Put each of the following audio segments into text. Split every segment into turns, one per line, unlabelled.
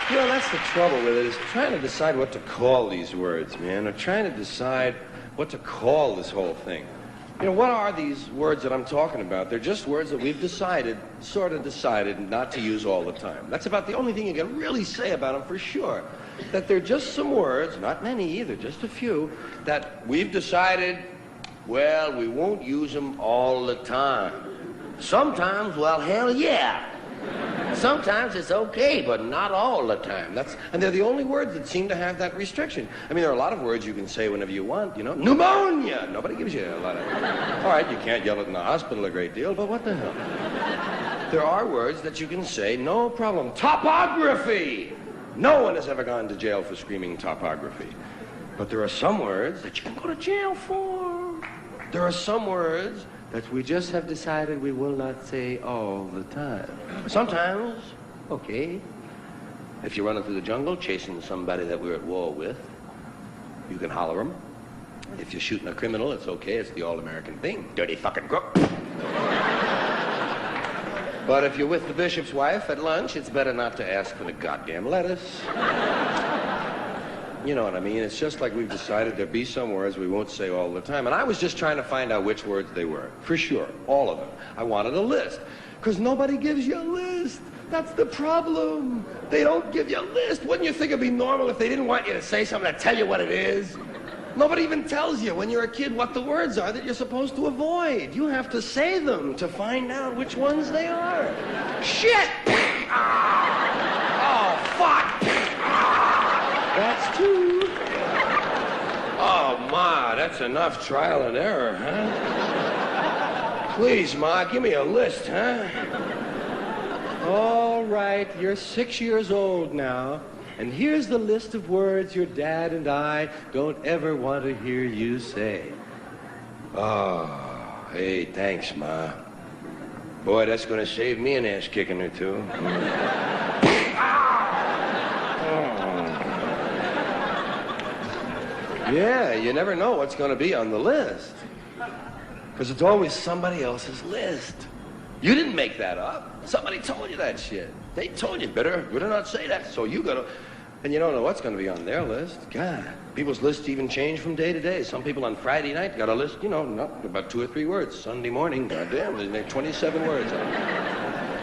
You know, that's the trouble with it, is trying to decide what to call these words, man, or trying to decide what to call this whole thing. You know, what are these words that I'm talking about? They're just words that we've decided, sort of decided, not to use all the time. That's about the only thing you can really say about them for sure. That they're just some words, not many either, just a few, that we've decided, well, we won't use them all the time. Sometimes, well, hell yeah. Sometimes it's okay, but not all the time. And they're the only words that seem to have that restriction. I mean, there are a lot of words you can say whenever you want, you know. Pneumonia! Nobody gives you a lot of... All right, you can't yell it in the hospital a great deal, but what the hell? There are words that you can say, no problem. Topography! No one has ever gone to jail for screaming topography. But there are some words that you can go to jail for. There are some words that we just have decided we will not say all the time. Sometimes, okay. If you're running through the jungle chasing somebody that we're at war with, you can holler them. If you're shooting a criminal, it's okay. It's the all-American thing. Dirty fucking crook. But if you're with the bishop's wife at lunch, it's better not to ask for the goddamn lettuce. You know what I mean? It's just like we've decided there'll be some words we won't say all the time. And I was just trying to find out which words they were. For sure. All of them. I wanted a list. Because nobody gives you a list. That's the problem. They don't give you a list. Wouldn't you think it'd be normal if they didn't want you to say something to tell you what it is? Nobody even tells you when you're a kid what the words are that you're supposed to avoid. You have to say them to find out which ones they are. Shit! Oh, fuck! That's two. Oh, Ma, that's enough trial and error, huh? Please, Ma, give me a list, huh? All right, you're 6 years old now, and here's the list of words your dad and I don't ever want to hear you say. Oh, hey, thanks, Ma. Boy, that's going to save me an ass kicking or two. Yeah, you never know what's going to be on the list. Because it's always somebody else's list. You didn't make that up. Somebody told you that shit. They told you, better not say that. So you gotta... And you don't know what's going to be on their list. God, people's lists even change from day to day. Some people on Friday night got a list, you know, not about 2 or 3 words. Sunday morning, goddamn, they make 27 words.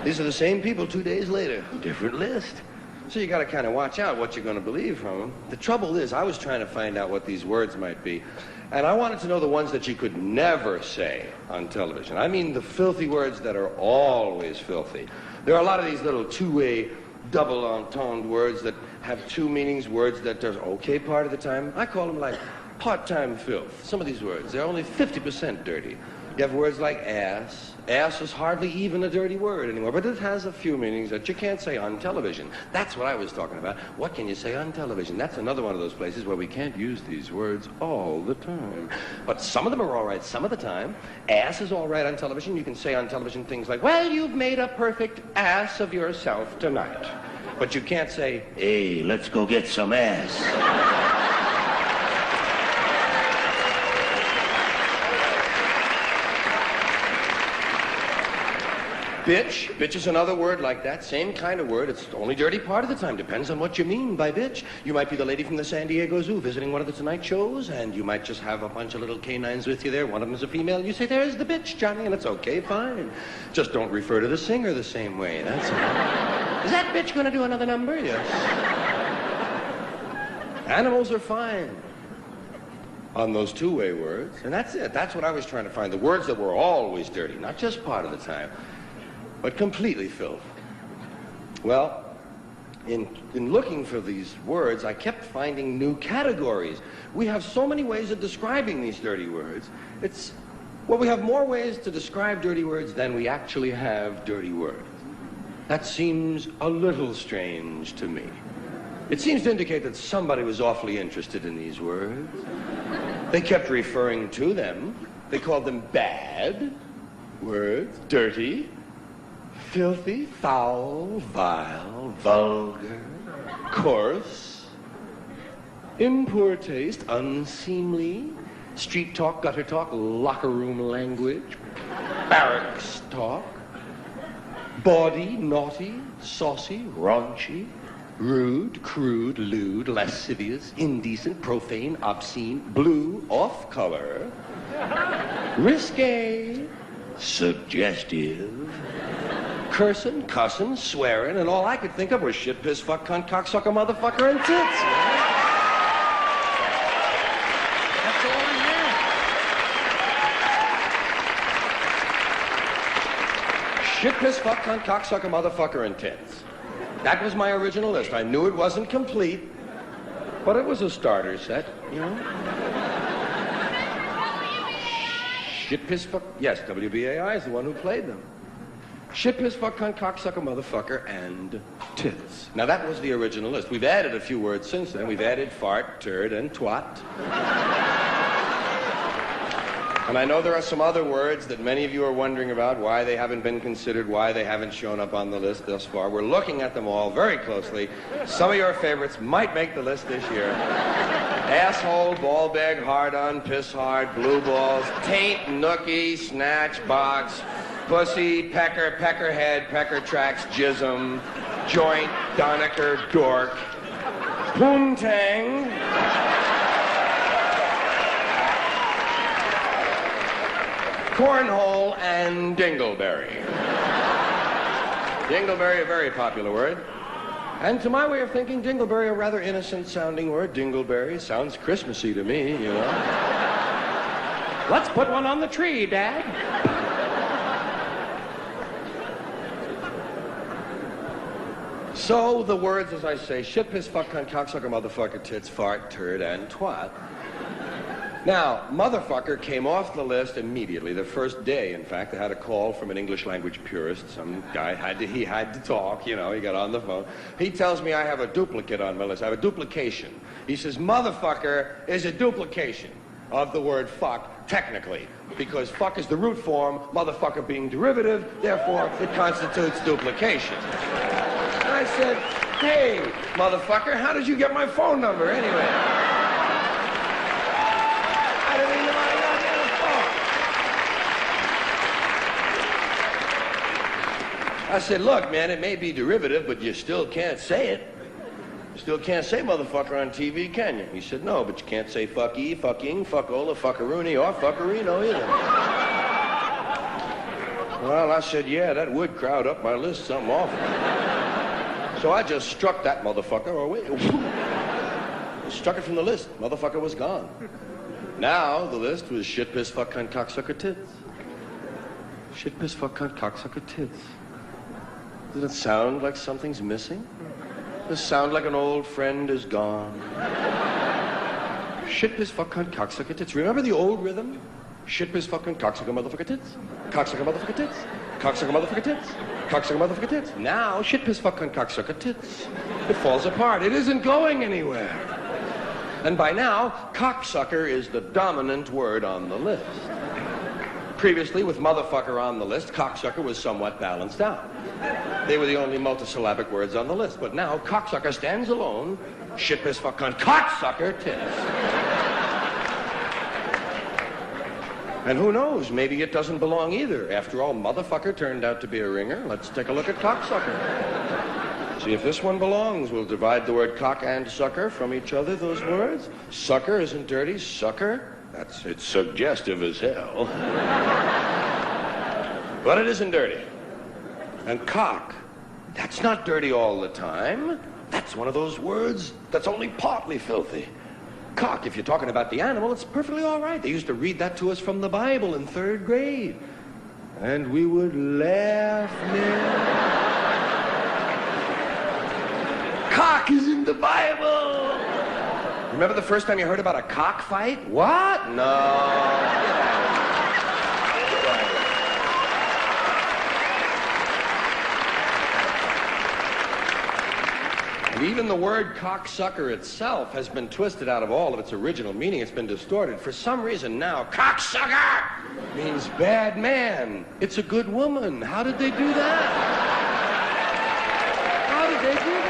These are the same people 2 days later. Different list. So you got to kind of watch out what you're going to believe from them. The trouble is, I was trying to find out what these words might be. And I wanted to know the ones that you could never say on television. I mean the filthy words that are always filthy. There are a lot of these little two-way, double-entendre words that have 2 meanings, words that are okay part of the time. I call them like part-time filth. Some of these words, they're only 50% dirty. You have words like ass. Ass is hardly even a dirty word anymore, but it has a few meanings that you can't say on television. That's what I was talking about. What can you say on television? That's another one of those places where we can't use these words all the time. But some of them are all right some of the time. Ass is all right on television. You can say on television things like, well, you've made a perfect ass of yourself tonight. But you can't say, hey, let's go get some ass. Bitch. Bitch is another word like that. Same kind of word. It's only dirty part of the time. Depends on what you mean by bitch. You might be the lady from the San Diego Zoo visiting one of the Tonight shows, and you might just have a bunch of little canines with you there. One of them is a female, and you say, there's the bitch, Johnny, and it's okay, fine. Just don't refer to the singer the same way. That's all. Is that bitch going to do another number? Yes. Animals are fine on those two-way words, and that's it. That's what I was trying to find. The words that were always dirty, not just part of the time, but completely filth. Well, in looking for these words, I kept finding new categories. We have so many ways of describing these dirty words. Well, we have more ways to describe dirty words than we actually have dirty words. That seems a little strange to me. It seems to indicate that somebody was awfully interested in these words. They kept referring to them. They called them bad words, dirty, filthy, foul, vile, vulgar, coarse, in poor taste, unseemly, street talk, gutter talk, locker room language, barracks talk, bawdy, naughty, saucy, raunchy, Rude, crude, lewd, lascivious, indecent, profane, obscene, blue, off-color, risque, suggestive, cursing, cussing, swearing, and all I could think of was shit, piss, fuck, cunt, cocksucker, motherfucker, and tits. That's all I had. Shit, piss, fuck, cunt, cocksucker, motherfucker, and tits. That was my original list. I knew it wasn't complete, but it was a starter set, you know? Shit, piss, fuck... Yes, WBAI is the one who played them. Shit, piss, fuck, cunt, cocksucker, motherfucker, and tits. Now, that was the original list. We've added a few words since then. We've added fart, turd, and twat. And I know there are some other words that many of you are wondering about, why they haven't been considered, why they haven't shown up on the list thus far. We're looking at them all very closely. Some of your favorites might make the list this year. Asshole, ball bag, hard-on, piss hard, blue balls, taint, nookie, snatch, box, pussy, pecker, peckerhead, pecker tracks, jism, joint, donaker, dork, poontang, cornhole, and dingleberry. Dingleberry, a very popular word. And to my way of thinking, dingleberry, a rather innocent-sounding word. Dingleberry sounds Christmassy to me, you know. Let's put one on the tree, Dad. So the words, as I say, shit, piss, fuck, cunt, cocksucker, motherfucker, tits, fart, turd, and twat. Now, motherfucker came off the list immediately, the first day, in fact. I had a call from an English language purist. Some guy had to talk, you know, he got on the phone. He tells me I have a duplicate on my list. I have a duplication. He says, motherfucker is a duplication of the word fuck, technically, because fuck is the root form, motherfucker being derivative, therefore it constitutes duplication. And I said, hey, motherfucker, how did you get my phone number anyway? I didn't even know I got the phone. I said, look, man, it may be derivative, but you still can't say it. You still can't say motherfucker on TV, can you? He said, no, but you can't say fucky, fucking, fuckola, fuckaroony, or fuckerino either. Well, I said, yeah, that would crowd up my list something awful. So I just struck that motherfucker, or wait, struck it from the list. Motherfucker was gone. Now the list was shit, piss, fuck, cunt, cocksucker, tits. Shit, piss, fuck, cunt, cocksucker, tits. Doesn't it sound like something's missing? Does it sound like an old friend is gone? Shit, piss, fuck, cunt, cocksucker, tits. Remember the old rhythm? Shit, piss, fuck, cunt, cocksucker, motherfucker, tits. Cocksucker, motherfucker, tits. Cocksucker, motherfucker, tits. Cocksucker, motherfucker, tits. Now, shit, piss, fuck, cunt, cocksucker, tits. It falls apart. It isn't going anywhere. And by now, cocksucker is the dominant word on the list. Previously, with motherfucker on the list, cocksucker was somewhat balanced out. They were the only multisyllabic words on the list. But now, cocksucker stands alone. Shit, piss, fuck, cunt, cocksucker, tits. And who knows, maybe it doesn't belong either. After all, motherfucker turned out to be a ringer. Let's take a look at cocksucker. See if this one belongs. We'll divide the word cock and sucker from each other, those words. Sucker isn't dirty. Sucker, it's suggestive as hell. But it isn't dirty. And cock, that's not dirty all the time. That's one of those words that's only partly filthy. Cock, if you're talking about the animal, it's perfectly all right. They used to read that to us from the Bible in 3rd grade. And we would laugh, man. Cock is in the Bible. Remember the first time you heard about a cockfight? What? No. And even the word cocksucker itself has been twisted out of all of its original meaning. It's been distorted. For some reason now, cocksucker means bad man. It's a good woman. How did they do that? How did they do that?